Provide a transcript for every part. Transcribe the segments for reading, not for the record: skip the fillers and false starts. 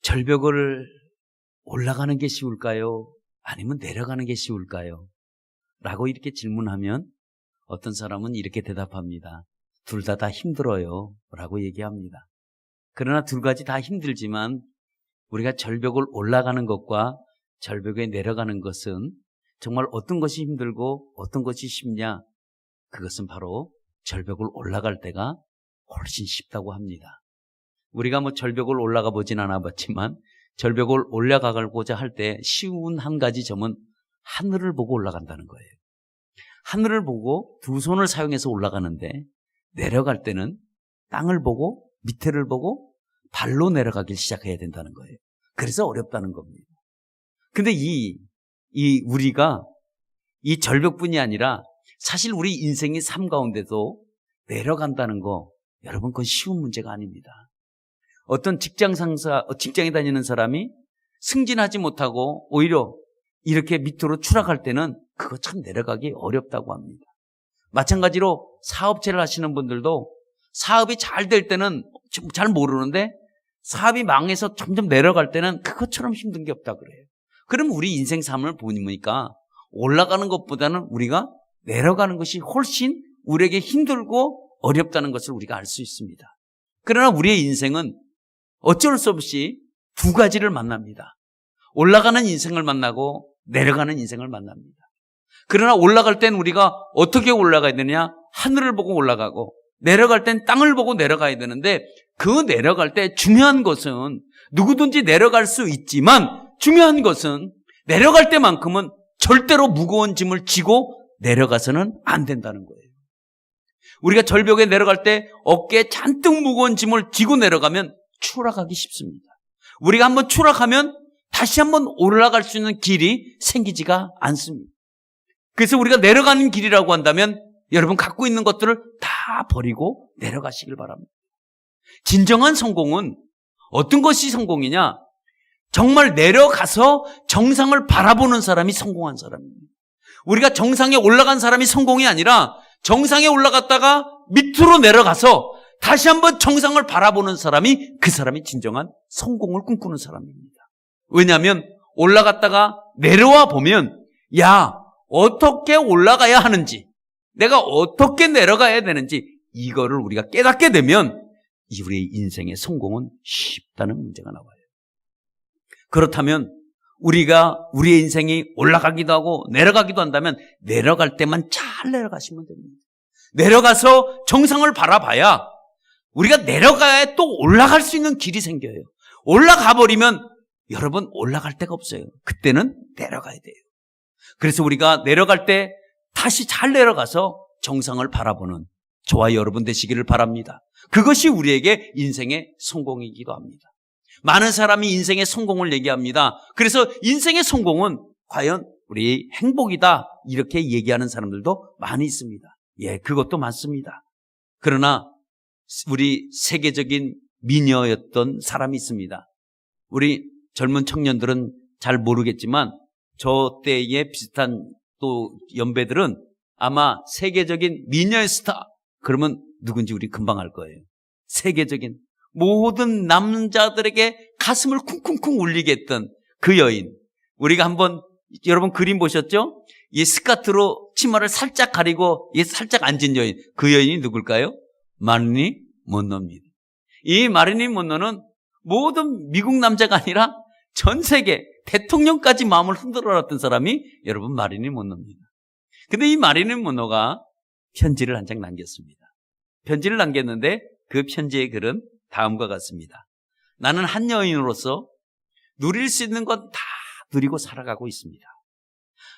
절벽을 올라가는 게 쉬울까요? 아니면 내려가는 게 쉬울까요? 라고 이렇게 질문하면 어떤 사람은 이렇게 대답합니다. 둘 다 힘들어요 라고 얘기합니다. 그러나 두 가지 다 힘들지만 우리가 절벽을 올라가는 것과 절벽에 내려가는 것은 정말 어떤 것이 힘들고 어떤 것이 쉽냐? 그것은 바로 절벽을 올라갈 때가 훨씬 쉽다고 합니다. 우리가 절벽을 올라가 보진 않아 봤지만 절벽을 올라가고자 할 때 쉬운 한 가지 점은 하늘을 보고 올라간다는 거예요. 하늘을 보고 두 손을 사용해서 올라가는데 내려갈 때는 땅을 보고 밑에를 보고 발로 내려가길 시작해야 된다는 거예요. 그래서 어렵다는 겁니다. 근데 우리가 이 절벽뿐이 아니라 사실 우리 인생의 삶 가운데도 내려간다는 거, 여러분, 그건 쉬운 문제가 아닙니다. 어떤 직장에 다니는 사람이 승진하지 못하고 오히려 이렇게 밑으로 추락할 때는 그거 참 내려가기 어렵다고 합니다. 마찬가지로 사업체를 하시는 분들도 사업이 잘 될 때는 잘 모르는데 사업이 망해서 점점 내려갈 때는 그것처럼 힘든 게 없다 그래요. 그럼 우리 인생 삶을 보니까 올라가는 것보다는 우리가 내려가는 것이 훨씬 우리에게 힘들고 어렵다는 것을 우리가 알 수 있습니다. 그러나 우리의 인생은 어쩔 수 없이 두 가지를 만납니다. 올라가는 인생을 만나고 내려가는 인생을 만납니다. 그러나 올라갈 땐 우리가 어떻게 올라가야 되느냐? 하늘을 보고 올라가고 내려갈 땐 땅을 보고 내려가야 되는데 그 내려갈 때 중요한 것은 누구든지 내려갈 수 있지만 중요한 것은 내려갈 때만큼은 절대로 무거운 짐을 지고 내려가서는 안 된다는 거예요. 우리가 절벽에 내려갈 때 어깨에 잔뜩 무거운 짐을 지고 내려가면 추락하기 쉽습니다. 우리가 한번 추락하면 다시 한번 올라갈 수 있는 길이 생기지가 않습니다. 그래서 우리가 내려가는 길이라고 한다면 여러분 갖고 있는 것들을 다 버리고 내려가시길 바랍니다. 진정한 성공은 어떤 것이 성공이냐? 정말 내려가서 정상을 바라보는 사람이 성공한 사람입니다. 우리가 정상에 올라간 사람이 성공이 아니라 정상에 올라갔다가 밑으로 내려가서 다시 한번 정상을 바라보는 사람이 그 사람이 진정한 성공을 꿈꾸는 사람입니다. 왜냐하면 올라갔다가 내려와 보면 어떻게 올라가야 하는지 내가 어떻게 내려가야 되는지 이거를 우리가 깨닫게 되면 우리의 인생의 성공은 쉽다는 문제가 나와요. 그렇다면 우리가 우리의 인생이 올라가기도 하고 내려가기도 한다면 내려갈 때만 잘 내려가시면 됩니다. 내려가서 정상을 바라봐야 우리가 내려가야 또 올라갈 수 있는 길이 생겨요. 올라가 버리면 여러분 올라갈 데가 없어요. 그때는 내려가야 돼요. 그래서 우리가 내려갈 때 다시 잘 내려가서 정상을 바라보는 저와 여러분 되시기를 바랍니다. 그것이 우리에게 인생의 성공이기도 합니다. 많은 사람이 인생의 성공을 얘기합니다. 그래서 인생의 성공은 과연 우리 행복이다 이렇게 얘기하는 사람들도 많이 있습니다. 그것도 맞습니다. 그러나 우리 세계적인 미녀였던 사람이 있습니다. 우리 젊은 청년들은 잘 모르겠지만 저 때의 비슷한 또 연배들은 아마 세계적인 미녀의 스타 그러면 누군지 우리 금방 알 거예요. 세계적인 모든 남자들에게 가슴을 쿵쿵쿵 울리게 했던 그 여인. 우리가 한번 여러분 그림 보셨죠? 이 스커트로 치마를 살짝 가리고 살짝 앉은 여인. 그 여인이 누굴까요? 마릴린 먼로입니다. 이 마릴린 먼로는 모든 미국 남자가 아니라 전 세계 대통령까지 마음을 흔들어놨던 사람이 여러분 마릴린 먼로입니다. 근데 이 마릴린 먼로가 편지를 한 장 남겼습니다. 편지를 남겼는데 그 편지의 글은 다음과 같습니다. 나는 한 여인으로서 누릴 수 있는 건 다 누리고 살아가고 있습니다.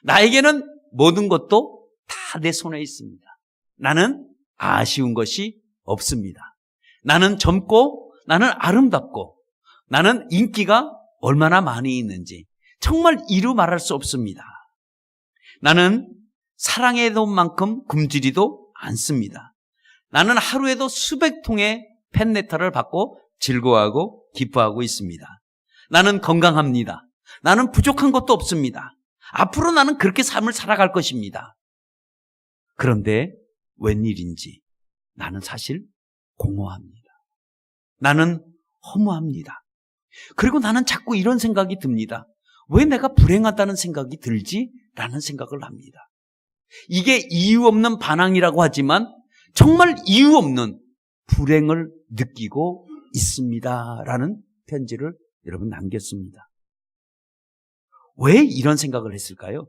나에게는 모든 것도 다 내 손에 있습니다. 나는 아쉬운 것이 없습니다. 나는 젊고 나는 아름답고 나는 인기가 얼마나 많이 있는지 정말 이루 말할 수 없습니다. 나는 사랑해도 만큼 굶주리도 않습니다. 나는 하루에도 수백 통의 팬레터를 받고 즐거워하고 기뻐하고 있습니다. 나는 건강합니다. 나는 부족한 것도 없습니다. 앞으로 나는 그렇게 삶을 살아갈 것입니다. 그런데 웬일인지 나는 사실 공허합니다. 나는 허무합니다. 그리고 나는 자꾸 이런 생각이 듭니다. 왜 내가 불행하다는 생각이 들지? 라는 생각을 합니다. 이게 이유 없는 반항이라고 하지만 정말 이유 없는 불행을 느끼고 있습니다. 라는 편지를 여러분 남겼습니다. 왜 이런 생각을 했을까요?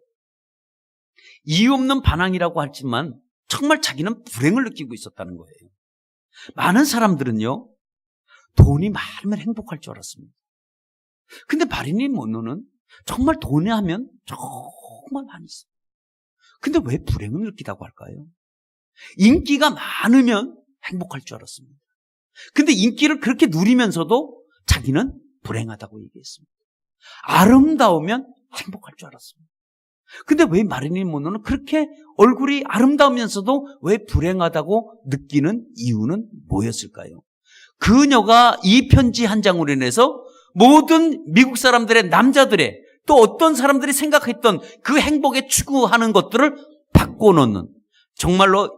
이유 없는 반항이라고 하지만 정말 자기는 불행을 느끼고 있었다는 거예요. 많은 사람들은요, 돈이 많으면 행복할 줄 알았습니다. 근데 마릴린 먼로는 정말 돈이 하면 정말 많이 있어요. 근데 왜 불행을 느끼다고 할까요? 인기가 많으면 행복할 줄 알았습니다. 근데 인기를 그렇게 누리면서도 자기는 불행하다고 얘기했습니다. 아름다우면 행복할 줄 알았습니다. 근데 왜 마릴린 먼로는 그렇게 얼굴이 아름다우면서도 왜 불행하다고 느끼는 이유는 뭐였을까요? 그녀가 이 편지 한 장으로 인해서 모든 미국 사람들의, 남자들의, 또 어떤 사람들이 생각했던 그 행복에 추구하는 것들을 바꿔놓는, 정말로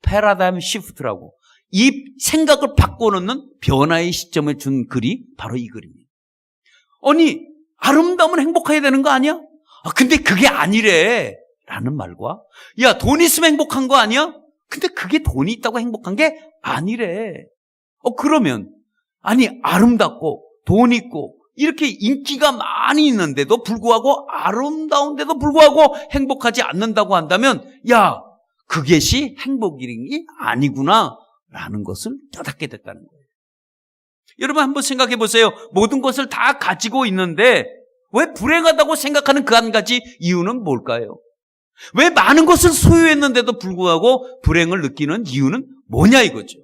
패러다임 시프트라고, 이 생각을 바꿔놓는 변화의 시점을 준 글이 바로 이 글입니다. 아니, 아름다우면 행복해야 되는 거 아니야? 근데 그게 아니래 라는 말과, 야, 돈 있으면 행복한 거 아니야? 근데 그게 돈이 있다고 행복한 게 아니래. 그러면, 아니, 아름답고 돈 있고 이렇게 인기가 많이 있는데도 불구하고, 아름다운데도 불구하고 행복하지 않는다고 한다면, 야, 그것이 행복이 아니구나 라는 것을 깨닫게 됐다는 거예요. 여러분 한번 생각해 보세요. 모든 것을 다 가지고 있는데 왜 불행하다고 생각하는 그 한 가지 이유는 뭘까요? 왜 많은 것을 소유했는데도 불구하고 불행을 느끼는 이유는 뭐냐 이거죠.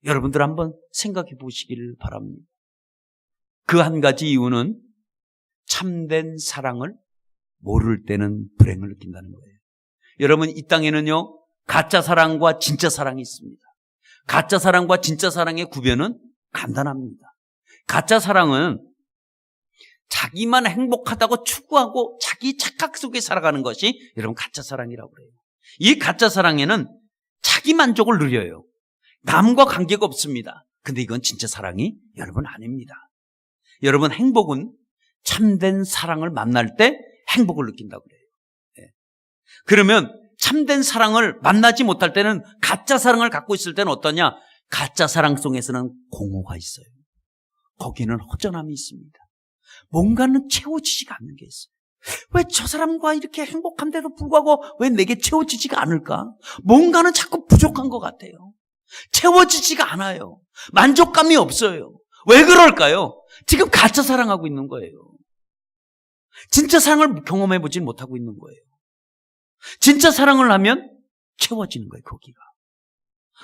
여러분들 한번 생각해 보시기를 바랍니다. 그 한 가지 이유는 참된 사랑을 모를 때는 불행을 느낀다는 거예요. 여러분, 이 땅에는요, 가짜 사랑과 진짜 사랑이 있습니다. 가짜 사랑과 진짜 사랑의 구별은 간단합니다. 가짜 사랑은 자기만 행복하다고 추구하고 자기 착각 속에 살아가는 것이 여러분 가짜 사랑이라고 그래요. 이 가짜 사랑에는 자기 만족을 누려요. 남과 관계가 없습니다. 근데 이건 진짜 사랑이 여러분 아닙니다. 여러분, 행복은 참된 사랑을 만날 때 행복을 느낀다고 그래요. 네. 그러면 참된 사랑을 만나지 못할 때는, 가짜 사랑을 갖고 있을 때는 어떠냐? 가짜 사랑 속에서는 공허가 있어요. 거기는 허전함이 있습니다. 뭔가는 채워지지가 않는 게 있어요. 왜 저 사람과 이렇게 행복한데도 불구하고 왜 내게 채워지지가 않을까? 뭔가는 자꾸 부족한 것 같아요. 채워지지가 않아요. 만족감이 없어요. 왜 그럴까요? 지금 가짜 사랑하고 있는 거예요. 진짜 사랑을 경험해보지 못하고 있는 거예요. 진짜 사랑을 하면 채워지는 거예요, 거기가.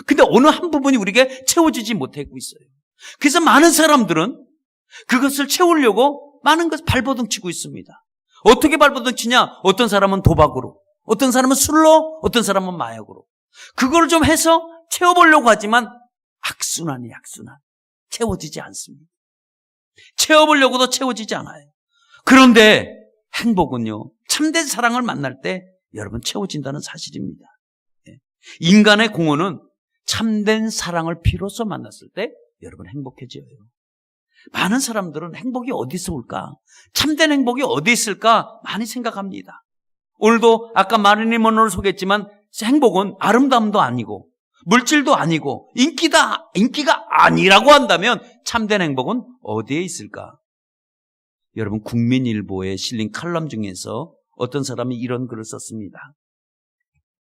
근데 어느 한 부분이 우리에게 채워지지 못하고 있어요. 그래서 많은 사람들은 그것을 채우려고 많은 것을 발버둥 치고 있습니다. 어떻게 발버둥 치냐? 어떤 사람은 도박으로, 어떤 사람은 술로, 어떤 사람은 마약으로. 그걸 좀 해서 채워보려고 하지만 악순환이에요, 악순환. 채워지지 않습니다. 채워보려고도 채워지지 않아요. 그런데 행복은요, 참된 사랑을 만날 때 여러분 채워진다는 사실입니다. 인간의 공허는 참된 사랑을 비로소 만났을 때 여러분 행복해져요. 많은 사람들은 행복이 어디서 올까? 참된 행복이 어디 있을까? 많이 생각합니다. 오늘도 아까 마릴린 먼로를 소개했지만 행복은 아름다움도 아니고 물질도 아니고 인기가 아니라고 한다면 참된 행복은 어디에 있을까? 여러분, 국민일보에 실린 칼럼 중에서 어떤 사람이 이런 글을 썼습니다.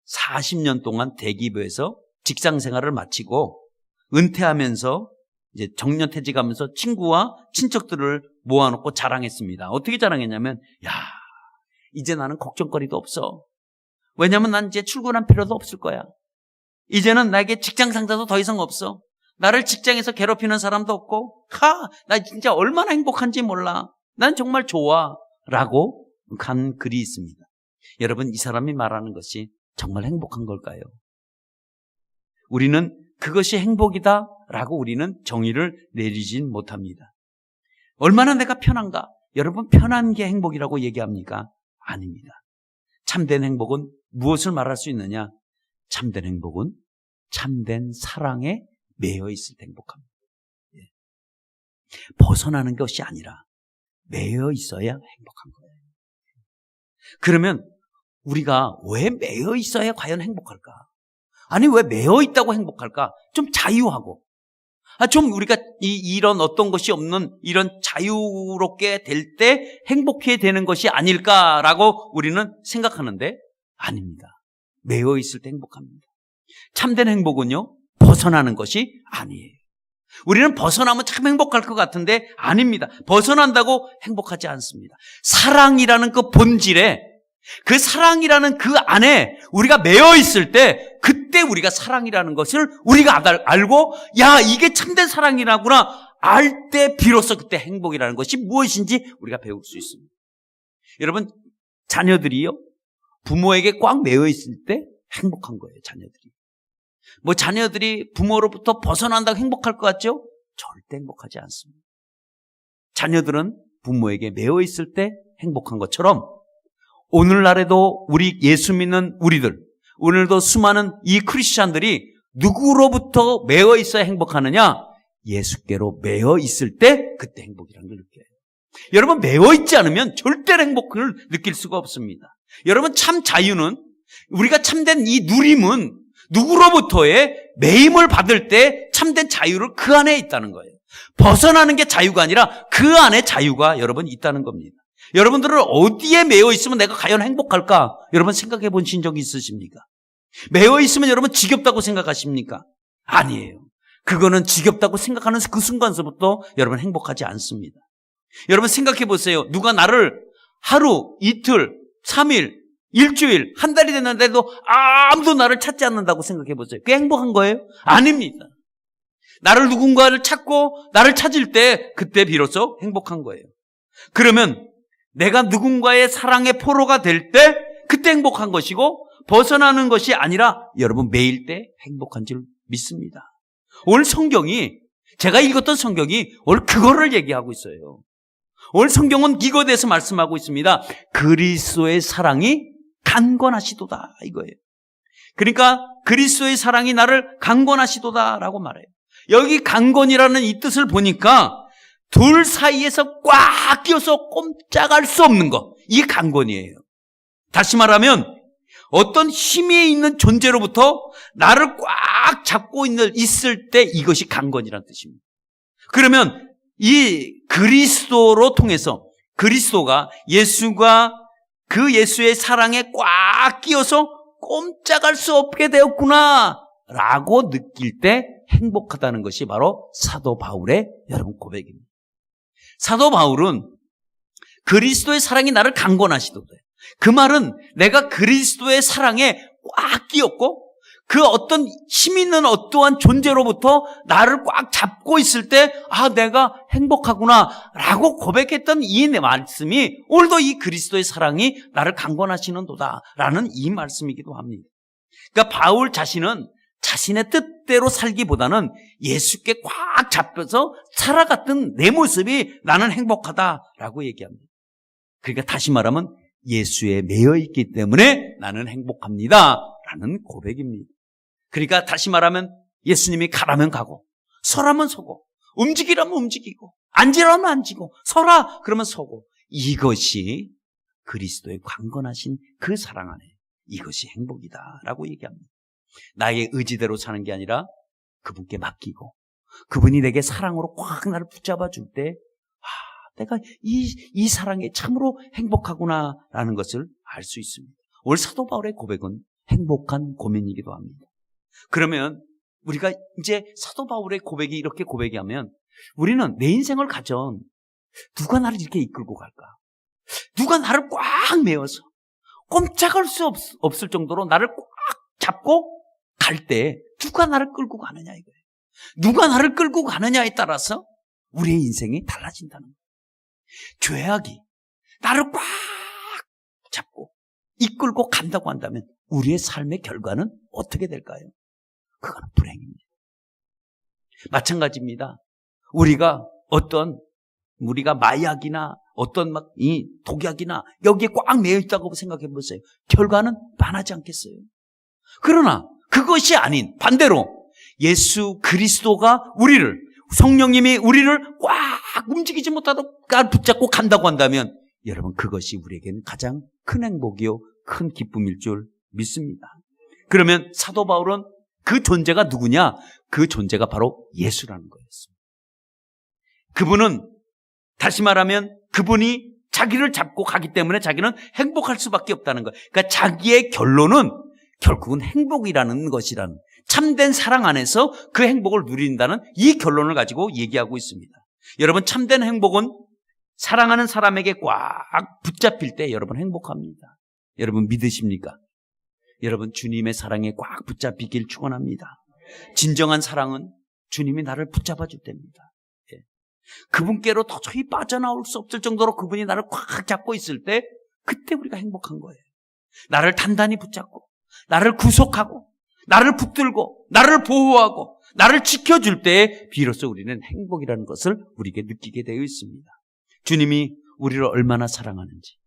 40년 동안 대기업에서 직장 생활을 마치고 은퇴하면서 이제 정년퇴직하면서 친구와 친척들을 모아놓고 자랑했습니다. 어떻게 자랑했냐면, 야, 이제 나는 걱정거리도 없어. 왜냐면 난 이제 출근할 필요도 없을 거야. 이제는 나에게 직장 상사도 더 이상 없어. 나를 직장에서 괴롭히는 사람도 없고, 나 진짜 얼마나 행복한지 몰라. 난 정말 좋아. 라고 간 글이 있습니다. 여러분, 이 사람이 말하는 것이 정말 행복한 걸까요? 우리는 그것이 행복이다 라고 우리는 정의를 내리진 못합니다. 얼마나 내가 편한가? 여러분, 편한 게 행복이라고 얘기합니까? 아닙니다. 참된 행복은 무엇을 말할 수 있느냐? 참된 행복은 참된 사랑에 매여 있을 때 행복합니다. 벗어나는 것이 아니라 매여 있어야 행복한 거예요. 그러면 우리가 왜 매여 있어야 과연 행복할까? 아니, 왜 매여 있다고 행복할까? 좀 자유하고, 좀 우리가 이런 어떤 것이 없는 이런 자유롭게 될 때 행복해야 되는 것이 아닐까라고 우리는 생각하는데 아닙니다. 매여 있을 때 행복합니다. 참된 행복은요, 벗어나는 것이 아니에요. 우리는 벗어나면 참 행복할 것 같은데 아닙니다. 벗어난다고 행복하지 않습니다. 사랑이라는 그 본질에, 그 사랑이라는 그 안에 우리가 매여 있을 때, 그때 우리가 사랑이라는 것을 우리가 알고, 야, 이게 참된 사랑이라구나 알 때 비로소 그때 행복이라는 것이 무엇인지 우리가 배울 수 있습니다. 여러분, 자녀들이요, 부모에게 꽉 매여 있을 때 행복한 거예요. 자녀들이 부모로부터 벗어난다고 행복할 것 같죠? 절대 행복하지 않습니다. 자녀들은 부모에게 매여 있을 때 행복한 것처럼 오늘날에도 우리 예수 믿는 우리들, 오늘도 수많은 이 크리스찬들이 누구로부터 매여 있어야 행복하느냐? 예수께로 매여 있을 때 그때 행복이라는 걸 느껴요. 여러분, 매여 있지 않으면 절대 행복을 느낄 수가 없습니다. 여러분, 참 자유는, 우리가 참된 이 누림은 누구로부터의 매임을 받을 때 참된 자유를 그 안에 있다는 거예요. 벗어나는 게 자유가 아니라 그 안에 자유가 여러분 있다는 겁니다. 여러분들은 어디에 매여 있으면 내가 과연 행복할까? 여러분 생각해 보신 적이 있으십니까? 매여 있으면 여러분 지겹다고 생각하십니까? 아니에요. 그거는 지겹다고 생각하는 그 순간서부터 여러분 행복하지 않습니다. 여러분 생각해 보세요. 누가 나를 하루, 이틀, 3일, 일주일, 한 달이 됐는데도 아무도 나를 찾지 않는다고 생각해 보세요. 그게 행복한 거예요? 아닙니다. 나를 누군가를 찾고 나를 찾을 때 그때 비로소 행복한 거예요. 그러면 내가 누군가의 사랑의 포로가 될 때 그때 행복한 것이고, 벗어나는 것이 아니라 여러분 매일 때 행복한 줄 믿습니다. 오늘 성경이, 제가 읽었던 성경이 오늘 그거를 얘기하고 있어요. 오늘 성경은 이거에 대해서 말씀하고 있습니다. 그리스도의 사랑이 강건하시도다, 이거예요. 그러니까 그리스도의 사랑이 나를 강건하시도다라고 말해요. 여기 강건이라는 이 뜻을 보니까 둘 사이에서 꽉 끼어서 꼼짝할 수 없는 것, 이게 강건이에요. 다시 말하면 어떤 힘이 있는 존재로부터 나를 꽉 잡고 있을 때 이것이 강건이라는 뜻입니다. 그러면 이 그리스도로 통해서, 그리스도가, 예수가 그 예수의 사랑에 꽉 끼어서 꼼짝할 수 없게 되었구나 라고 느낄 때 행복하다는 것이 바로 사도 바울의 여러분 고백입니다. 사도 바울은 그리스도의 사랑이 나를 강건하시도다. 그 말은 내가 그리스도의 사랑에 꽉 끼었고 그 어떤 힘 있는 어떠한 존재로부터 나를 꽉 잡고 있을 때 내가 행복하구나 라고 고백했던 이 말씀이 오늘도 이 그리스도의 사랑이 나를 강건하시는도다 라는 이 말씀이기도 합니다. 그러니까 바울 자신은 자신의 뜻대로 살기보다는 예수께 꽉 잡혀서 살아갔던 내 모습이 나는 행복하다라고 얘기합니다. 그러니까 다시 말하면 예수에 매여 있기 때문에 나는 행복합니다 라는 고백입니다. 그러니까 다시 말하면 예수님이 가라면 가고, 서라면 서고, 움직이라면 움직이고, 앉으라면 앉고, 서라 그러면 서고, 이것이 그리스도의 강건하신 그 사랑 안에 이것이 행복이다라고 얘기합니다. 나의 의지대로 사는 게 아니라 그분께 맡기고 그분이 내게 사랑으로 꽉 나를 붙잡아 줄 때 내가 이 사랑에 참으로 행복하구나라는 것을 알 수 있습니다. 오늘 사도 바울의 고백은 행복한 고민이기도 합니다. 그러면 우리가 이제 사도 바울의 고백이 이렇게 고백하면 우리는 내 인생을 가전 누가 나를 이렇게 이끌고 갈까? 누가 나를 꽉 메워서 꼼짝할 수 없을 정도로 나를 꽉 잡고 갈 때 누가 나를 끌고 가느냐 이거예요. 누가 나를 끌고 가느냐에 따라서 우리의 인생이 달라진다는 거예요. 죄악이 나를 꽉 잡고 이끌고 간다고 한다면 우리의 삶의 결과는 어떻게 될까요? 그건 불행입니다. 마찬가지입니다. 우리가 마약이나 어떤 이 독약이나 여기에 꽉 매여 있다고 생각해 보세요. 결과는 반하지 않겠어요? 그러나 그것이 아닌 반대로 예수 그리스도가 성령님이 우리를 꽉 움직이지 못하도록 붙잡고 간다고 한다면 여러분 그것이 우리에게는 가장 큰 행복이요 큰 기쁨일 줄 믿습니다. 그러면 사도 바울은 그 존재가 누구냐? 그 존재가 바로 예수라는 거였습니다. 그분은 다시 말하면 그분이 자기를 잡고 가기 때문에 자기는 행복할 수밖에 없다는 거예요. 그러니까 자기의 결론은 결국은 행복이라는 것이라는 참된 사랑 안에서 그 행복을 누린다는 이 결론을 가지고 얘기하고 있습니다. 여러분 참된 행복은 사랑하는 사람에게 꽉 붙잡힐 때 여러분 행복합니다. 여러분 믿으십니까? 여러분 주님의 사랑에 꽉 붙잡히길 축원합니다. 진정한 사랑은 주님이 나를 붙잡아 줄 때입니다. 그분께로 도저히 빠져나올 수 없을 정도로 그분이 나를 꽉 잡고 있을 때 그때 우리가 행복한 거예요. 나를 단단히 붙잡고 나를 구속하고 나를 붙들고 나를 보호하고 나를 지켜줄 때 비로소 우리는 행복이라는 것을 우리에게 느끼게 되어 있습니다. 주님이 우리를 얼마나 사랑하는지,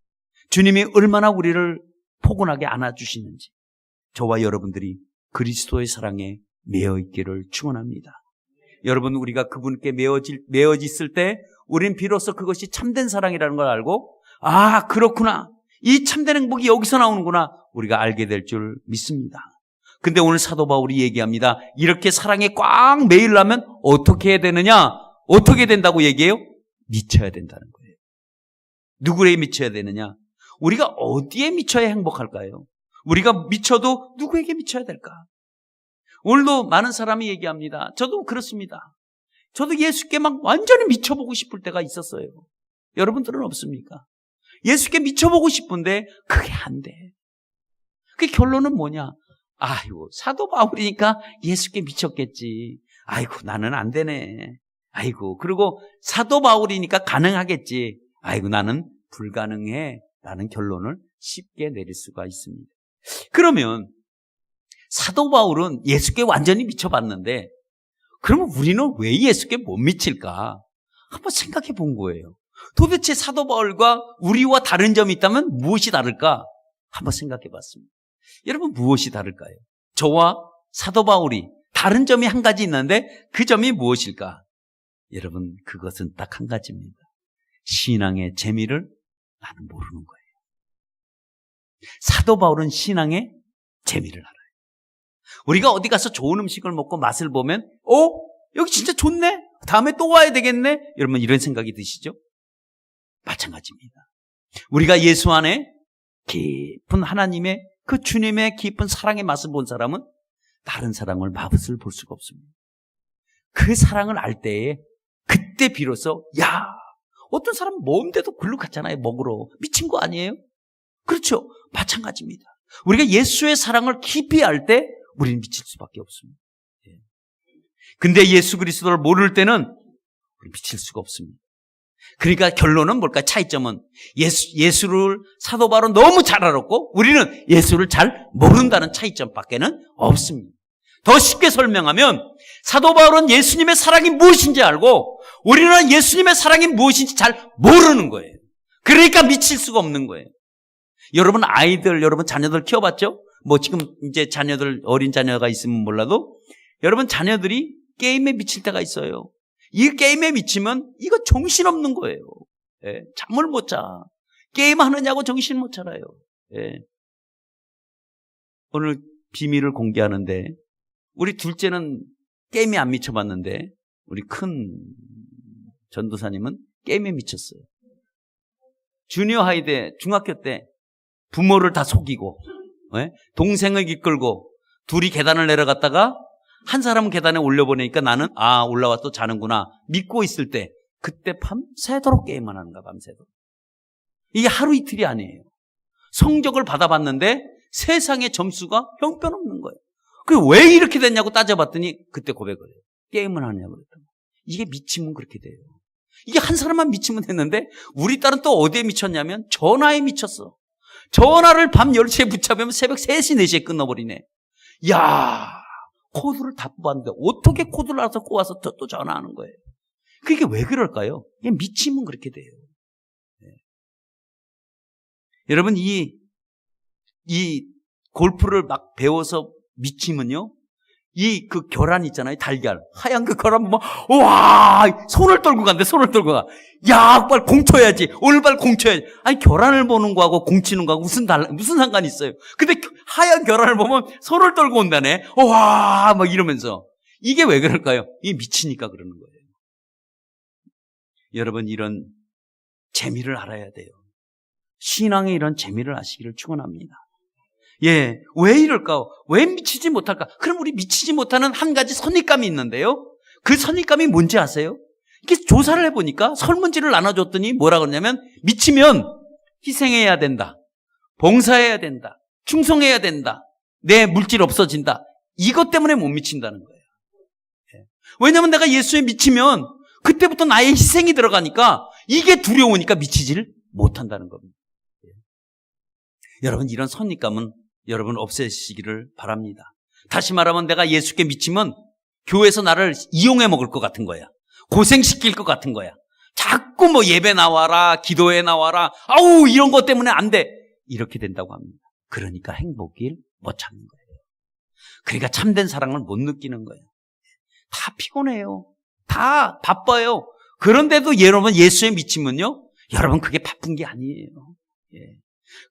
주님이 얼마나 우리를 포근하게 안아주시는지 저와 여러분들이 그리스도의 사랑에 매여 있기를 축원합니다. 여러분 우리가 그분께 매어졌을 때 우린 비로소 그것이 참된 사랑이라는 걸 알고 아 그렇구나 이 참된 행복이 여기서 나오는구나 우리가 알게 될 줄 믿습니다. 근데 오늘 사도 바울이 얘기합니다. 이렇게 사랑에 꽉 매이려면 어떻게 해야 되느냐? 어떻게 된다고 얘기해요? 미쳐야 된다는 거예요. 누구에 미쳐야 되느냐? 우리가 어디에 미쳐야 행복할까요? 우리가 미쳐도 누구에게 미쳐야 될까? 오늘도 많은 사람이 얘기합니다. 저도 그렇습니다. 저도 예수께 막 완전히 미쳐보고 싶을 때가 있었어요. 여러분들은 없습니까? 예수께 미쳐보고 싶은데 그게 안 돼. 그 결론은 뭐냐? 아이고 사도 바울이니까 예수께 미쳤겠지. 아이고 나는 안 되네. 아이고 그리고 사도 바울이니까 가능하겠지. 아이고 나는 불가능해. 라는 결론을 쉽게 내릴 수가 있습니다. 그러면 사도 바울은 예수께 완전히 미쳐봤는데 그러면 우리는 왜 예수께 못 미칠까? 한번 생각해 본 거예요. 도대체 사도 바울과 우리와 다른 점이 있다면 무엇이 다를까? 한번 생각해 봤습니다. 여러분 무엇이 다를까요? 저와 사도 바울이 다른 점이 한 가지 있는데 그 점이 무엇일까? 여러분 그것은 딱 한 가지입니다. 신앙의 재미를 나는 모르는 거예요. 사도 바울은 신앙의 재미를 알아요. 우리가 어디 가서 좋은 음식을 먹고 맛을 보면 여기 진짜 좋네? 다음에 또 와야 되겠네? 여러분 이런 생각이 드시죠? 마찬가지입니다. 우리가 예수 안에 깊은 하나님의 그 주님의 깊은 사랑의 맛을 본 사람은 다른 사랑을 맛을 볼 수가 없습니다. 그 사랑을 알 때에 그때 비로소 어떤 사람은 먼데도 글로 갔잖아요. 먹으러. 미친 거 아니에요? 그렇죠. 마찬가지입니다. 우리가 예수의 사랑을 깊이 알 때 우리는 미칠 수밖에 없습니다. 근데 예수 그리스도를 모를 때는 미칠 수가 없습니다. 그러니까 결론은 뭘까? 차이점은 예수를 사도 바울은 너무 잘 알았고 우리는 예수를 잘 모른다는 차이점밖에는 없습니다. 더 쉽게 설명하면 사도 바울은 예수님의 사랑이 무엇인지 알고 우리는 예수님의 사랑이 무엇인지 잘 모르는 거예요. 그러니까 미칠 수가 없는 거예요. 여러분 여러분 자녀들 키워봤죠? 지금 이제 어린 자녀가 있으면 몰라도 여러분 자녀들이 게임에 미칠 때가 있어요. 이 게임에 미치면 이거 정신없는 거예요. 잠을 못 자. 게임 하느냐고 정신 못 차려요. 오늘 비밀을 공개하는데 우리 둘째는 게임에 안 미쳐봤는데 우리 큰 전도사님은 게임에 미쳤어요. 주니어 하이 때 중학교 때 부모를 다 속이고 동생을 이끌고 둘이 계단을 내려갔다가 한 사람은 계단에 올려보내니까 나는 올라와 또 자는구나 믿고 있을 때 그때 밤새도록 게임만 하는가 밤새도록. 이게 하루 이틀이 아니에요. 성적을 받아봤는데 세상의 점수가 형편없는 거예요. 왜 이렇게 됐냐고 따져봤더니 그때 고백을 해요. 게임을 하냐고 그랬더니. 이게 미치면 그렇게 돼요. 이게 한 사람만 미치면 됐는데 우리 딸은 또 어디에 미쳤냐면 전화에 미쳤어. 전화를 밤 10시에 붙잡으면 새벽 3시, 4시에 끊어버리네. 코드를 다 뽑았는데 어떻게 코드를 알아서 꼬아서 또 전화하는 거예요. 그게 왜 그럴까요? 이게 미치면 그렇게 돼요. 여러분 이 골프를 막 배워서 미치면요 그 계란 있잖아요. 달걀. 하얀 그 계란 보면, 와! 손을 떨고 간대, 손을 떨고 가. 야, 빨리 공쳐야지. 오늘 빨리 공쳐야지. 아니, 계란을 보는 거하고 공치는 거하고 무슨 상관이 있어요? 근데 하얀 계란을 보면 손을 떨고 온다네. 와! 막 이러면서. 이게 왜 그럴까요? 이게 미치니까 그러는 거예요. 여러분, 이런 재미를 알아야 돼요. 신앙의 이런 재미를 아시기를 축원합니다. 예, 왜 이럴까? 왜 미치지 못할까? 그럼 우리 미치지 못하는 한 가지 선입감이 있는데요. 그 선입감이 뭔지 아세요? 이렇게 조사를 해보니까 설문지를 나눠줬더니 뭐라 그러냐면 미치면 희생해야 된다. 봉사해야 된다. 충성해야 된다. 내 물질 없어진다. 이것 때문에 못 미친다는 거예요. 예. 왜냐하면 내가 예수에 미치면 그때부터 나의 희생이 들어가니까 이게 두려우니까 미치지를 못한다는 겁니다. 예. 여러분, 이런 선입감은 여러분 없애시기를 바랍니다. 다시 말하면 내가 예수께 미치면 교회에서 나를 이용해 먹을 것 같은 거야. 고생시킬 것 같은 거야. 자꾸 뭐 예배 나와라, 기도에 나와라, 아우 이런 것 때문에 안 돼. 이렇게 된다고 합니다. 그러니까 행복을 못 찾는 거예요. 그러니까 참된 사랑을 못 느끼는 거예요. 다 피곤해요. 다 바빠요. 그런데도 여러분 예수에 미치면요, 여러분 그게 바쁜 게 아니에요. 예.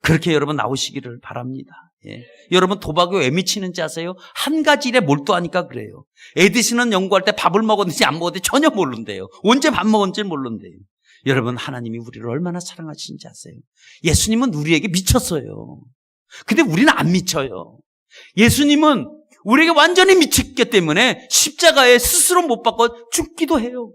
그렇게 여러분 나오시기를 바랍니다. 예. 여러분 도박에 왜 미치는지 아세요? 한 가지 일에 몰두하니까 그래요. 에디슨은 연구할 때 밥을 먹었는지 안 먹었는지 전혀 모른대요. 언제 밥 먹었는지 모른대요. 여러분, 하나님이 우리를 얼마나 사랑하시는지 아세요? 예수님은 우리에게 미쳤어요. 근데 우리는 안 미쳐요. 예수님은 우리에게 완전히 미쳤기 때문에 십자가에 스스로 못 박고 죽기도 해요.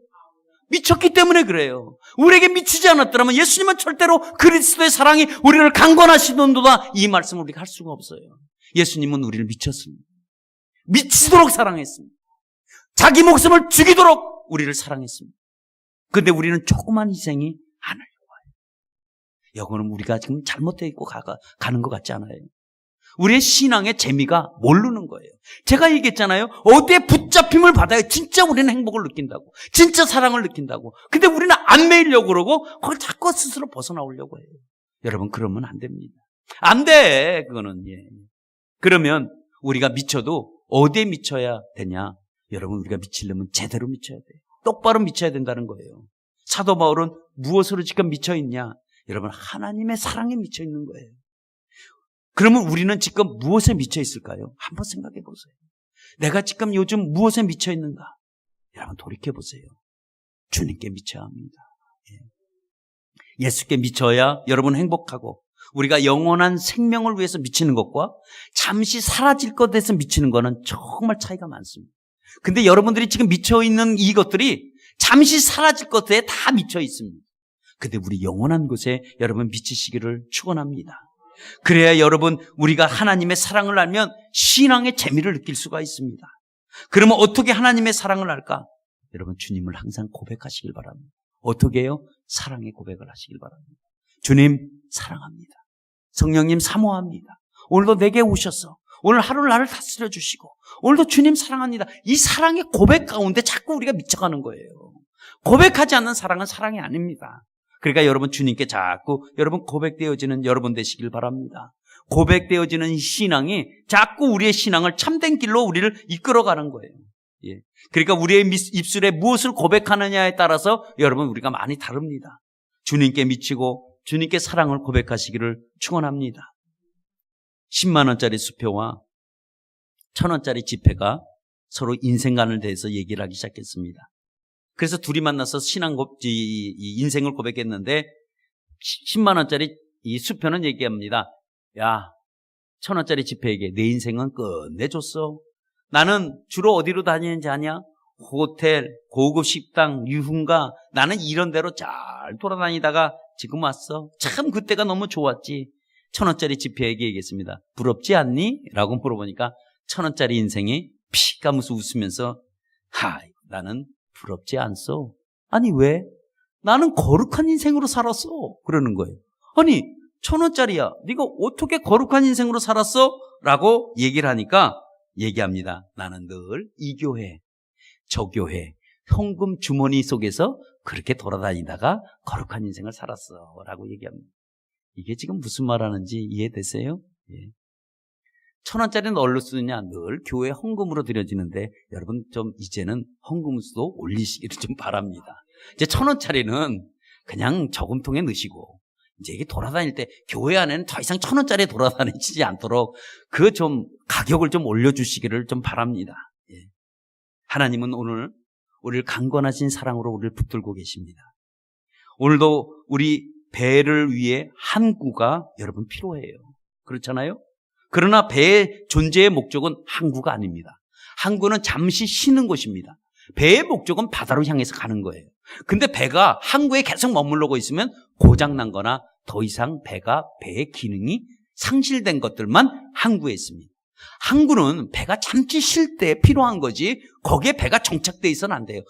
미쳤기 때문에 그래요. 우리에게 미치지 않았더라면 예수님은 절대로 그리스도의 사랑이 우리를 강권하시는도다, 이 말씀을 우리가 할 수가 없어요. 예수님은 우리를 미쳤습니다. 미치도록 사랑했습니다. 자기 목숨을 죽이도록 우리를 사랑했습니다. 그런데 우리는 조그만 희생이 안 하려고 해요. 이거는 우리가 지금 잘못되어 있고 가는 것 같지 않아요? 우리의 신앙의 재미가 모르는 거예요. 제가 얘기했잖아요. 어디에 붙잡힘을 받아야 진짜 우리는 행복을 느낀다고, 진짜 사랑을 느낀다고. 근데 우리는 안 매이려고 그러고 그걸 자꾸 스스로 벗어나오려고 해요. 여러분, 그러면 안 됩니다. 안 돼, 그거는. 예. 그러면 우리가 미쳐도 어디에 미쳐야 되냐? 여러분, 우리가 미치려면 제대로 미쳐야 돼요. 똑바로 미쳐야 된다는 거예요. 사도 바울은 무엇으로 지금 미쳐 있냐? 여러분, 하나님의 사랑에 미쳐 있는 거예요. 그러면 우리는 지금 무엇에 미쳐 있을까요? 한번 생각해 보세요. 내가 지금 요즘 무엇에 미쳐 있는가? 여러분, 돌이켜 보세요. 주님께 미쳐야 합니다. 예수께 미쳐야 여러분 행복하고, 우리가 영원한 생명을 위해서 미치는 것과 잠시 사라질 것에서 미치는 것은 정말 차이가 많습니다. 근데 여러분들이 지금 미쳐 있는 이것들이 잠시 사라질 것에 다 미쳐 있습니다. 근데 우리 영원한 곳에 여러분 미치시기를 축원합니다. 그래야 여러분, 우리가 하나님의 사랑을 알면 신앙의 재미를 느낄 수가 있습니다. 그러면 어떻게 하나님의 사랑을 알까? 여러분, 주님을 항상 고백하시길 바랍니다. 어떻게 해요? 사랑의 고백을 하시길 바랍니다. 주님 사랑합니다. 성령님 사모합니다. 오늘도 내게 오셔서 오늘 하루를 나를 다스려 주시고, 오늘도 주님 사랑합니다. 이 사랑의 고백 가운데 자꾸 우리가 미쳐가는 거예요. 고백하지 않는 사랑은 사랑이 아닙니다. 그러니까 여러분, 주님께 자꾸 여러분 고백되어지는 여러분 되시길 바랍니다. 고백되어지는 이 신앙이 자꾸 우리의 신앙을 참된 길로 우리를 이끌어가는 거예요. 예. 그러니까 우리의 입술에 무엇을 고백하느냐에 따라서 여러분, 우리가 많이 다릅니다. 주님께 미치고 주님께 사랑을 고백하시기를 축원합니다. 10만 원짜리 수표와 1,000원짜리 지폐가 서로 인생관을 대해서 얘기를 하기 시작했습니다. 그래서 둘이 만나서 인생을 고백했는데 10만 원짜리 이 수표는 얘기합니다. 야, 1,000원짜리 지폐에게 내 인생은 끝내줬어. 나는 주로 어디로 다니는지 아냐? 호텔, 고급 식당, 유흥가, 나는 이런 데로 잘 돌아다니다가 지금 왔어. 참 그때가 너무 좋았지. 1,000원짜리 지폐에게 얘기했습니다. 부럽지 않니? 라고 물어보니까 1,000원짜리 인생이 피 까면서 웃으면서, 나는 부럽지 않소. 아니, 왜? 나는 거룩한 인생으로 살았어. 그러는 거예요. 아니, 1,000원짜리야. 네가 어떻게 거룩한 인생으로 살았어? 라고 얘기를 하니까 얘기합니다. 나는 늘 이 교회, 저 교회, 현금 주머니 속에서 그렇게 돌아다니다가 거룩한 인생을 살았어. 라고 얘기합니다. 이게 지금 무슨 말 하는지 이해되세요? 예. 1,000원짜리는 얼로 쓰느냐? 늘 교회 헌금으로 드려지는데 여러분 좀 이제는 헌금 수도 올리시기를 좀 바랍니다. 이제 1,000원짜리는 그냥 저금통에 넣으시고 이제 이게 돌아다닐 때 교회 안에는 더 이상 1,000원짜리 돌아다니지 않도록 그 좀 가격을 좀 올려주시기를 좀 바랍니다. 예. 하나님은 오늘 우리를 강건하신 사랑으로 우리를 붙들고 계십니다. 오늘도 우리 배를 위해 항구가 여러분 필요해요. 그렇잖아요? 그러나 배의 존재의 목적은 항구가 아닙니다. 항구는 잠시 쉬는 곳입니다. 배의 목적은 바다로 향해서 가는 거예요. 근데 배가 항구에 계속 머물러고 있으면 고장난 거나 더 이상 배의 기능이 상실된 것들만 항구에 있습니다. 항구는 배가 잠시 쉴 때 필요한 거지 거기에 배가 정착되어 있어는 안 돼요.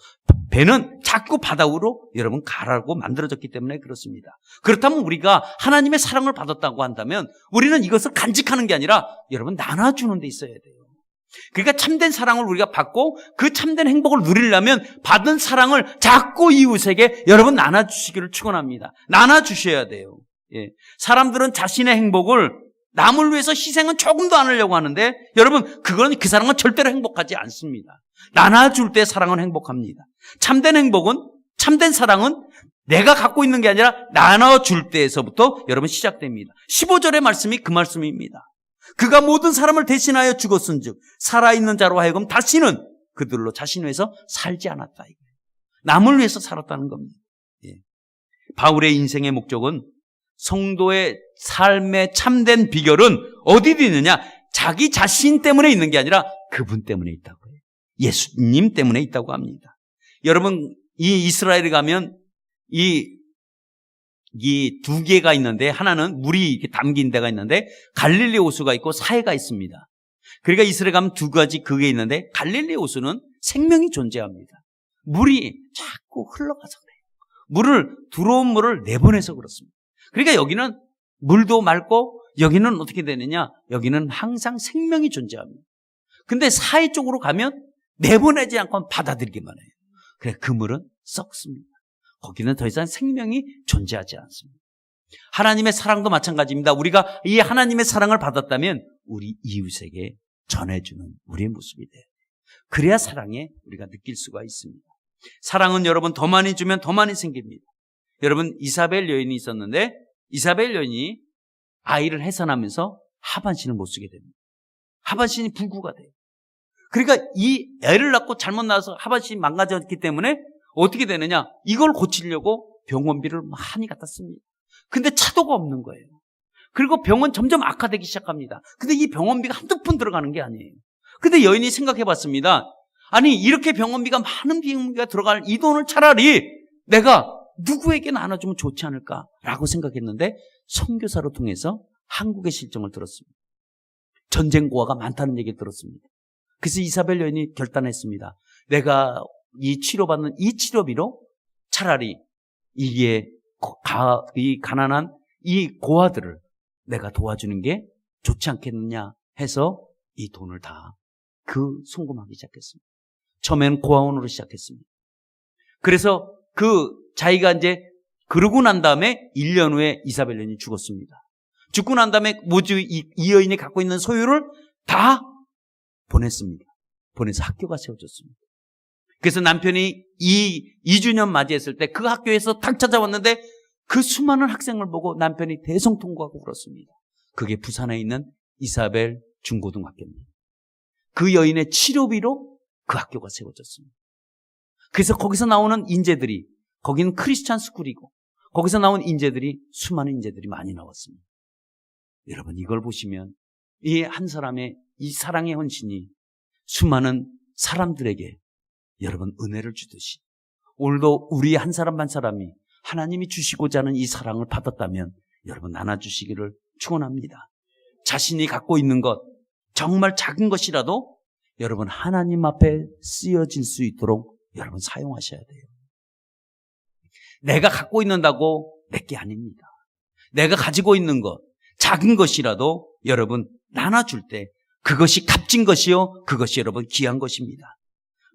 배는 자꾸 바다로 여러분 가라고 만들어졌기 때문에 그렇습니다. 그렇다면 우리가 하나님의 사랑을 받았다고 한다면 우리는 이것을 간직하는 게 아니라 여러분 나눠주는 데 있어야 돼요. 그러니까 참된 사랑을 우리가 받고 그 참된 행복을 누리려면 받은 사랑을 자꾸 이웃에게 여러분 나눠주시기를 축원합니다. 나눠주셔야 돼요. 예. 사람들은 자신의 행복을 남을 위해서 희생은 조금도 안 하려고 하는데 여러분 그건 그 사랑은 절대로 행복하지 않습니다. 나눠줄 때 사랑은 행복합니다. 참된 행복은 참된 사랑은 내가 갖고 있는 게 아니라 나눠줄 때에서부터 여러분 시작됩니다. 15절의 말씀이 그 말씀입니다. 그가 모든 사람을 대신하여 죽었은즉 살아있는 자로 하여금 다시는 그들로 자신 위해서 살지 않았다. 남을 위해서 살았다는 겁니다. 예. 바울의 인생의 목적은 성도의 삶의 참된 비결은 어디 있느냐? 자기 자신 때문에 있는 게 아니라 그분 때문에 있다고 해요. 예수님 때문에 있다고 합니다. 여러분 이 이스라엘에 가면 이 두 개가 있는데 하나는 물이 이렇게 담긴 데가 있는데 갈릴리 호수가 있고 사해가 있습니다. 그러니까 이스라엘 가면 두 가지 그게 있는데 갈릴리 호수는 생명이 존재합니다. 물이 자꾸 흘러가서 그래요. 들어온 물을 내보내서 그렇습니다. 그러니까 여기는 물도 맑고 여기는 어떻게 되느냐? 여기는 항상 생명이 존재합니다. 근데 사해 쪽으로 가면 내보내지 않고 받아들이기만 해요. 그래 그 물은 썩습니다. 거기는 더 이상 생명이 존재하지 않습니다. 하나님의 사랑도 마찬가지입니다. 우리가 이 하나님의 사랑을 받았다면 우리 이웃에게 전해주는 우리의 모습이 돼요. 그래야 사랑에 우리가 느낄 수가 있습니다. 사랑은 여러분 더 많이 주면 더 많이 생깁니다. 여러분 이사벨 여인이 있었는데 이사벨 여인이 아이를 해산하면서 하반신을 못 쓰게 됩니다. 하반신이 불구가 돼요. 그러니까 이 애를 낳고 잘못 낳아서 하반신이 망가졌기 때문에 어떻게 되느냐? 이걸 고치려고 병원비를 많이 갖다 씁니다. 근데 차도가 없는 거예요. 그리고 병은 점점 악화되기 시작합니다. 근데 이 병원비가 한두 푼 들어가는 게 아니에요. 근데 여인이 생각해 봤습니다. 아니 이렇게 병원비가 많은 비용비가 들어갈 이 돈을 차라리 내가 누구에게 나눠주면 좋지 않을까라고 생각했는데 선교사로 통해서 한국의 실정을 들었습니다. 전쟁 고아가 많다는 얘기를 들었습니다. 그래서 이사벨 여인이 결단했습니다. 내가 이 치료받는 이 치료비로 차라리 이 가난한 이 고아들을 내가 도와주는 게 좋지 않겠느냐 해서 이 돈을 다 송금하기 시작했습니다. 처음에는 고아원으로 시작했습니다. 그래서 자기가 이제 그러고 난 다음에 1년 후에 이사벨 여인이 죽었습니다. 죽고 난 다음에 모두 이 여인이 갖고 있는 소유를 다 보냈습니다. 보내서 학교가 세워졌습니다. 그래서 남편이 2주년 맞이했을 때 그 학교에서 딱 찾아왔는데 그 수많은 학생을 보고 남편이 대성통곡하고 울었습니다. 그게 부산에 있는 이사벨 중고등학교입니다. 그 여인의 치료비로 그 학교가 세워졌습니다. 그래서 거기서 나오는 인재들이 거기는 크리스찬 스쿨이고 거기서 나온 인재들이 수많은 인재들이 많이 나왔습니다. 여러분 이걸 보시면 이 한 사람의 이 사랑의 헌신이 수많은 사람들에게 여러분 은혜를 주듯이 오늘도 우리 한 사람 한 사람이 하나님이 주시고자 하는 이 사랑을 받았다면 여러분 나눠주시기를 축원합니다. 자신이 갖고 있는 것 정말 작은 것이라도 여러분 하나님 앞에 쓰여질 수 있도록 여러분 사용하셔야 돼요. 내가 갖고 있는다고 내게 아닙니다. 내가 가지고 있는 것 작은 것이라도 여러분 나눠줄 때 그것이 값진 것이요 그것이 여러분 귀한 것입니다.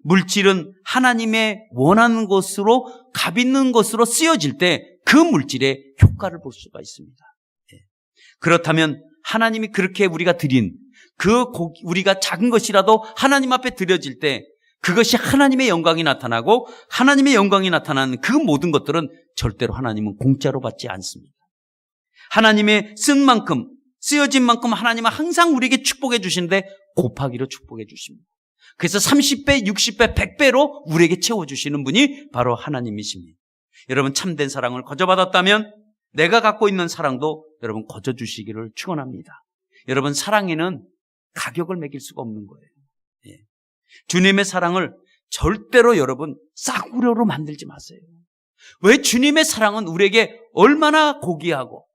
물질은 하나님의 원하는 것으로 값 있는 것으로 쓰여질 때 그 물질의 효과를 볼 수가 있습니다. 그렇다면 하나님이 그렇게 우리가 드린 우리가 작은 것이라도 하나님 앞에 드려질 때 그것이 하나님의 영광이 나타나고 하나님의 영광이 나타나는 그 모든 것들은 절대로 하나님은 공짜로 받지 않습니다. 하나님의 쓴 만큼, 쓰여진 만큼 하나님은 항상 우리에게 축복해 주시는데 곱하기로 축복해 주십니다. 그래서 30배, 60배, 100배로 우리에게 채워주시는 분이 바로 하나님이십니다. 여러분, 참된 사랑을 거저받았다면 내가 갖고 있는 사랑도 여러분 거저주시기를 축원합니다. 여러분, 사랑에는 가격을 매길 수가 없는 거예요. 예. 주님의 사랑을 절대로 여러분 싸구려로 만들지 마세요. 왜? 주님의 사랑은 우리에게 얼마나 고귀하고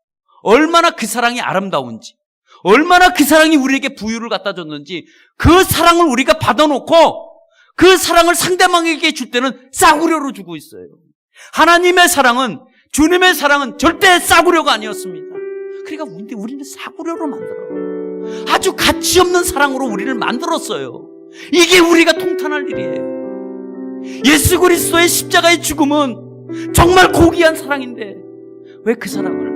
얼마나 그 사랑이 아름다운지, 얼마나 그 사랑이 우리에게 부유를 갖다 줬는지, 그 사랑을 우리가 받아놓고 그 사랑을 상대방에게 줄 때는 싸구려로 주고 있어요. 하나님의 사랑은, 주님의 사랑은 절대 싸구려가 아니었습니다. 그러니까 우리는 싸구려로 만들어요. 아주 가치 없는 사랑으로 우리를 만들었어요. 이게 우리가 통탄할 일이에요. 예수 그리스도의 십자가의 죽음은 정말 고귀한 사랑인데 왜 그 사랑을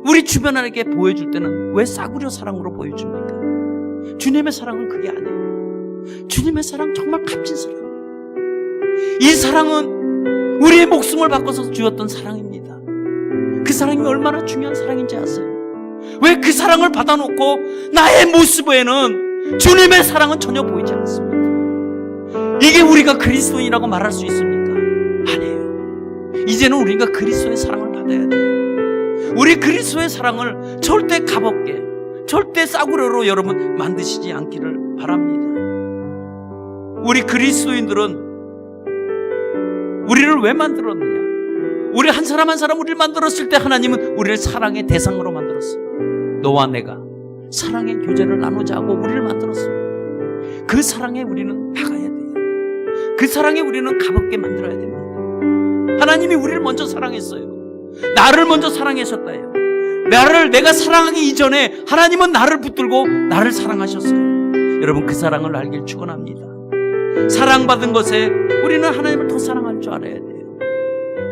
우리 주변에게 보여줄 때는 왜 싸구려 사랑으로 보여줍니까? 주님의 사랑은 그게 아니에요. 주님의 사랑 정말 값진 사랑. 이 사랑은 우리의 목숨을 바꿔서 주었던 사랑입니다. 그 사랑이 얼마나 중요한 사랑인지 아세요? 왜 그 사랑을 받아놓고 나의 모습에는 주님의 사랑은 전혀 보이지 않습니다. 이게 우리가 그리스도인이라고 말할 수 있습니까? 아니에요. 이제는 우리가 그리스도의 사랑을 받아야 돼요. 우리 그리스도의 사랑을 절대 값없게, 절대 싸구려로 여러분 만드시지 않기를 바랍니다. 우리 그리스도인들은 우리를 왜 만들었느냐? 우리 한 사람 한 사람 우리를 만들었을 때 하나님은 우리를 사랑의 대상으로 만들었어요. 너와 내가 사랑의 교제를 나누자 하고 우리를 만들었어요. 그 사랑에 우리는 나가야 돼요. 그 사랑에 우리는 값없게 만들어야 됩니다. 하나님이 우리를 먼저 사랑했어요. 나를 먼저 사랑하셨다요. 내가 사랑하기 이전에 하나님은 나를 붙들고 나를 사랑하셨어요. 여러분, 그 사랑을 알길 축원합니다. 사랑받은 것에 우리는 하나님을 더 사랑할 줄 알아야 돼요.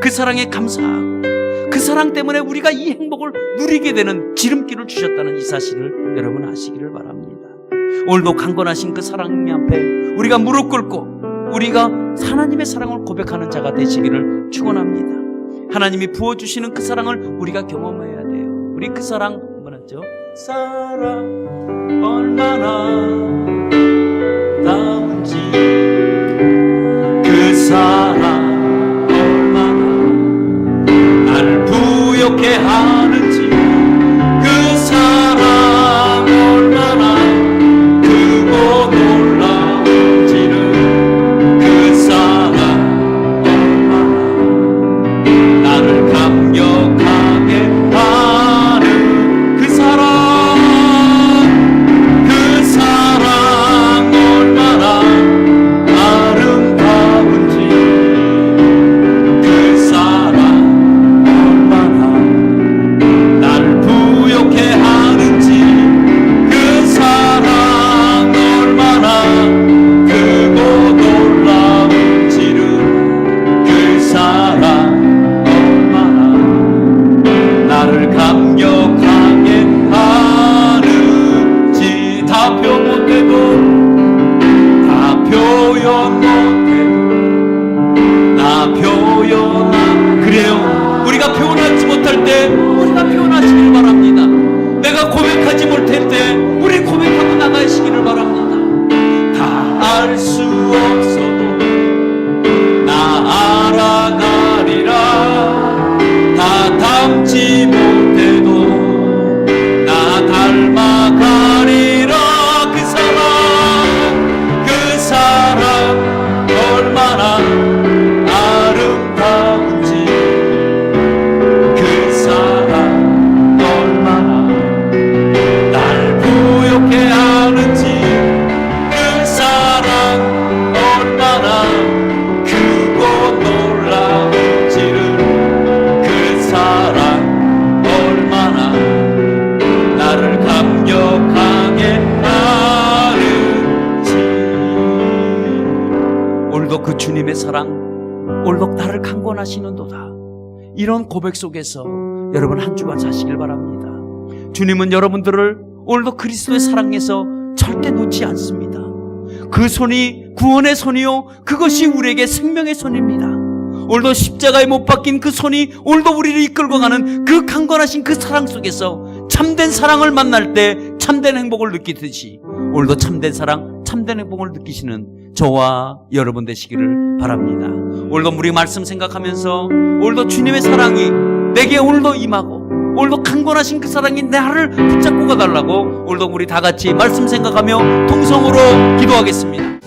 그 사랑에 감사하고 그 사랑 때문에 우리가 이 행복을 누리게 되는 지름길을 주셨다는 이 사실을 여러분 아시기를 바랍니다. 오늘도 강건하신 그 사랑님 앞에 우리가 무릎 꿇고 우리가 하나님의 사랑을 고백하는 자가 되시기를 축원합니다. 하나님이 부어주시는 그 사랑을 우리가 경험해야 돼요. 우리 그 사랑 한번 하죠. 사랑 얼마나 다운지, 그 사랑 나를 부욕해 하는지, 그 사랑 얼마나 크고 놀라운지를, 그 사랑 얼마나 나를 감격하게 하는 그 사랑, 그 사랑 얼마나 아름다운지, 그 사랑 나를 부욕해 하는지, 그 사랑 얼마나 크고 놀라운지를, 그 사랑 얼마나 나를 감격하게 하는지, 다 표현 못해도 나 표현하 그래요. 우리가 표현하지 못할 때 우리가 표현하시기를 바랍니다. 내가 고백하지 못할 때 우리 고백하고 나가시기를 바랍니다. 다 알 수 없어도 나 알아가리라, 다 닮지 못해도 나 닮아가리라. 그 사랑 얼마나 아름다운지, 그 사랑 얼마나 날 부욕해 하는지, 그 사랑 얼마나 크고 놀라운지를, 그 사랑 얼마나 나를 감격하게 하는지. 오늘도 그 주님의 사랑, 오늘도 나를 강권하시는도다. 이런 고백 속에서 여러분 한 주간 사시길 바랍니다. 주님은 여러분들을 오늘도 그리스도의 사랑에서 절대 놓지 않습니다. 그 손이 구원의 손이요, 그것이 우리에게 생명의 손입니다. 오늘도 십자가에 못 박힌 그 손이 오늘도 우리를 이끌고 가는 그 강건하신 그 사랑 속에서 참된 사랑을 만날 때 참된 행복을 느끼듯이 오늘도 참된 사랑, 참된 행복을 느끼시는 저와 여러분 되시기를 바랍니다. 오늘도 우리 말씀 생각하면서 오늘도 주님의 사랑이 내게 오늘도 임하고 오늘도 강건하신 그 사랑이 나를 붙잡고 가달라고 오늘도 우리 다 같이 말씀 생각하며 통성으로 기도하겠습니다.